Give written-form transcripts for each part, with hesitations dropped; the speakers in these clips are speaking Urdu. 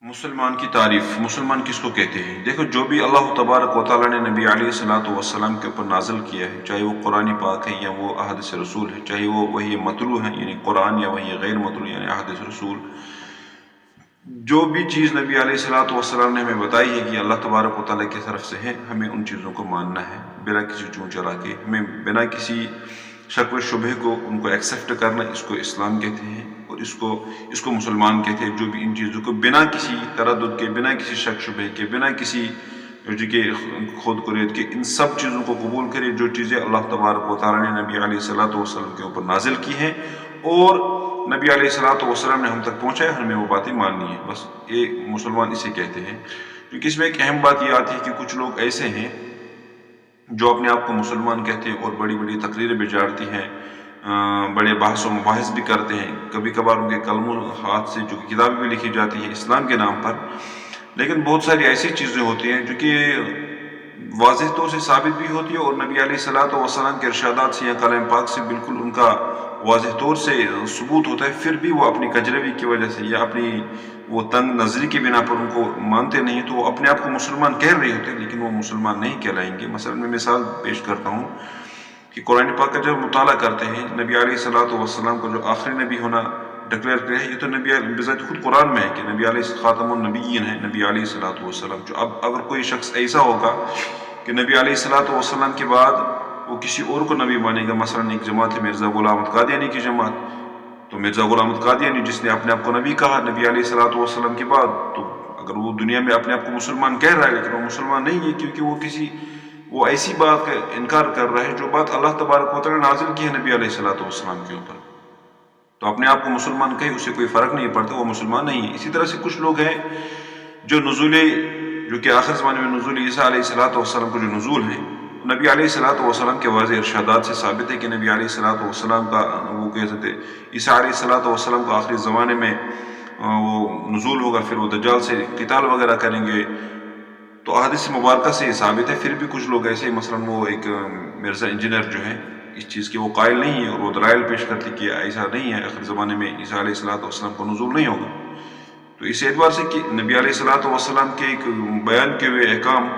مسلمان کی تعریف، مسلمان کس کو کہتے ہیں؟ دیکھو، جو بھی اللہ تبارک و تعالیٰ نے نبی علیہ الصلوۃ والسلام کے اوپر نازل کیا ہے، چاہے وہ قرآن پاک ہے یا وہ احادیث رسول ہے، چاہے وہ وحی متلو ہے یعنی قرآن یا وحی غیر متلو یعنی احادیث رسول، جو بھی چیز نبی علیہ الصلوۃ والسلام نے ہمیں بتائی ہے کہ اللہ تبارک و تعالیٰ کی طرف سے ہے، ہمیں ان چیزوں کو ماننا ہے بنا کسی چون چرا کے، ہمیں بنا کسی شک و شبہ کو ان کو ایکسیپٹ کرنا، اس کو اسلام کہتے ہیں اور اس کو مسلمان کہتے ہیں۔ جو بھی ان چیزوں کو بنا کسی تردد کے، بنا کسی شک شبہ کے، بنا کسی خود غرض کے ان سب چیزوں کو قبول کرے جو چیزیں اللہ تبارک و تعالیٰ نے نبی علیہ الصلوۃ والسلام کے اوپر نازل کی ہیں اور نبی علیہ الصلوۃ والسلام نے ہم تک پہنچایا، ہمیں وہ باتیں ماننی ہیں، بس یہ مسلمان اسے کہتے ہیں۔ کیونکہ اس میں ایک اہم بات یہ آتی ہے کہ کچھ لوگ ایسے ہیں جو اپنے آپ کو مسلمان کہتے ہیں اور بڑی بڑی تقریریں بجاڑتی ہیں، بڑے بحث و مباحث بھی کرتے ہیں، کبھی کبھار ان کے قلم ہاتھ سے جو کتابیں بھی لکھی جاتی ہیں اسلام کے نام پر، لیکن بہت ساری ایسی چیزیں ہوتی ہیں جو کہ واضح طور سے ثابت بھی ہوتی ہے اور نبی علیہ الصلوۃ والسلام کے ارشادات سے یا کلام پاک سے بالکل ان کا واضح طور سے ثبوت ہوتا ہے، پھر بھی وہ اپنی کجروی کی وجہ سے یا اپنی وہ تنگ نظری کی بنا پر ان کو مانتے نہیں، تو وہ اپنے آپ کو مسلمان کہہ رہے ہوتے ہیں لیکن وہ مسلمان نہیں کہلائیں گے۔ مثلا میں مثال پیش کرتا ہوں کہ قرآن پاک کا جب مطالعہ کرتے ہیں، نبی علیہ الصلوۃ والسلام کو جو آخری نبی ہونا ڈکلیئر کیا ہے، یہ تو نبی بذات خود قرآن میں ہے کہ نبی علیہ خاتم النبیین ہے نبی علیہ الصلوۃ والسلام۔ جو اب اگر کوئی شخص ایسا ہوگا کہ نبی علیہ الصلوۃ والسلام کے بعد وہ کسی اور کو نبی مانے گا، مثلا ایک جماعت ہے مرزا غلام احمد قادیانی کی جماعت، تو مرزا غلام احمد قادیانی جس نے اپنے آپ کو نبی کہا نبی علیہ الصلوۃ والسلام کے بعد، تو اگر وہ دنیا میں اپنے آپ کو مسلمان کہہ رہا ہے لیکن وہ مسلمان نہیں ہے، کیونکہ وہ ایسی بات کا انکار کر رہا ہے جو بات اللہ تبارک و تعالیٰ نے نازل کی ہے نبی علیہ الصلوۃ والسلام کے اوپر، تو اپنے آپ کو مسلمان کہے اسے کوئی فرق نہیں پڑتا، وہ مسلمان نہیں ہے۔ اسی طرح سے کچھ لوگ ہیں جو کہ آخر زمانے میں نزول عیسیٰ علیہ الصلوۃ والسلام کو جو نزول ہیں، نبی علیہ الصلوۃ والسلام کے واضح ارشادات سے ثابت ہے کہ نبی علیہ الصلوۃ والسلام کا وہ کہتے تھے عیسیٰ علیہ الصلوۃ والسلام کو آخری زمانے میں وہ نزول ہوگا، پھر وہ دجال سے قتال وغیرہ کریں گے، تو احادیث مبارکہ سے یہ ثابت ہے۔ پھر بھی کچھ لوگ ایسے مثلا وہ ایک مرزا انجینئر جو ہے اس چیز کے وہ قائل نہیں ہے اور وہ دلائل پیش کرتے کہ ایسا نہیں ہے، آخر زمانے میں عیسیٰ علیہ الصلوۃ والسلام کو نزول نہیں ہوگا۔ تو اس اعتبار سے کہ نبی علیہ الصلوۃ والسلام کے ایک بیان کے ہوئے احکام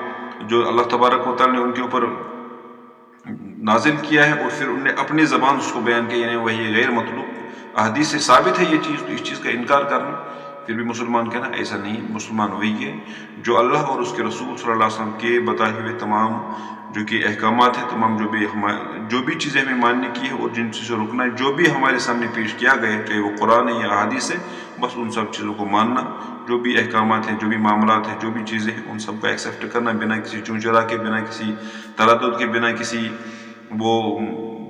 جو اللہ تبارک و تعالیٰ نے ان کے اوپر نازل کیا ہے اور پھر انہوں نے اپنی زبان اس کو بیان کیا، یعنی وہی غیر مطلوب احادیث سے ثابت ہے یہ چیز، تو اس چیز کا انکار کرنا پھر بھی مسلمان کہنا ایسا نہیں۔ مسلمان وہی ہے جو اللہ اور اس کے رسول صلی اللہ علیہ وسلم کے بتائے ہوئے تمام جو کہ احکامات ہیں، تمام جو بھی چیزیں ہمیں ماننے کی ہے اور جن چیزوں سے رکنا ہے، جو بھی ہمارے سامنے پیش کیا گیا ہے، چاہے وہ قرآن ہے یا احادیث ہے، بس ان سب چیزوں کو ماننا، جو بھی احکامات ہیں، جو بھی معاملات ہیں، جو بھی چیزیں ہیں، ان سب کو ایکسیپٹ کرنا بنا کسی چون چرا کے، بنا کسی تردد کے، بنا کسی وہ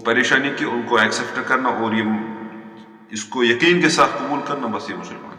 پریشانی کے، ان کو ایکسیپٹ کرنا اور اس کو یقین کے ساتھ قبول کرنا، بس یہ مسلمان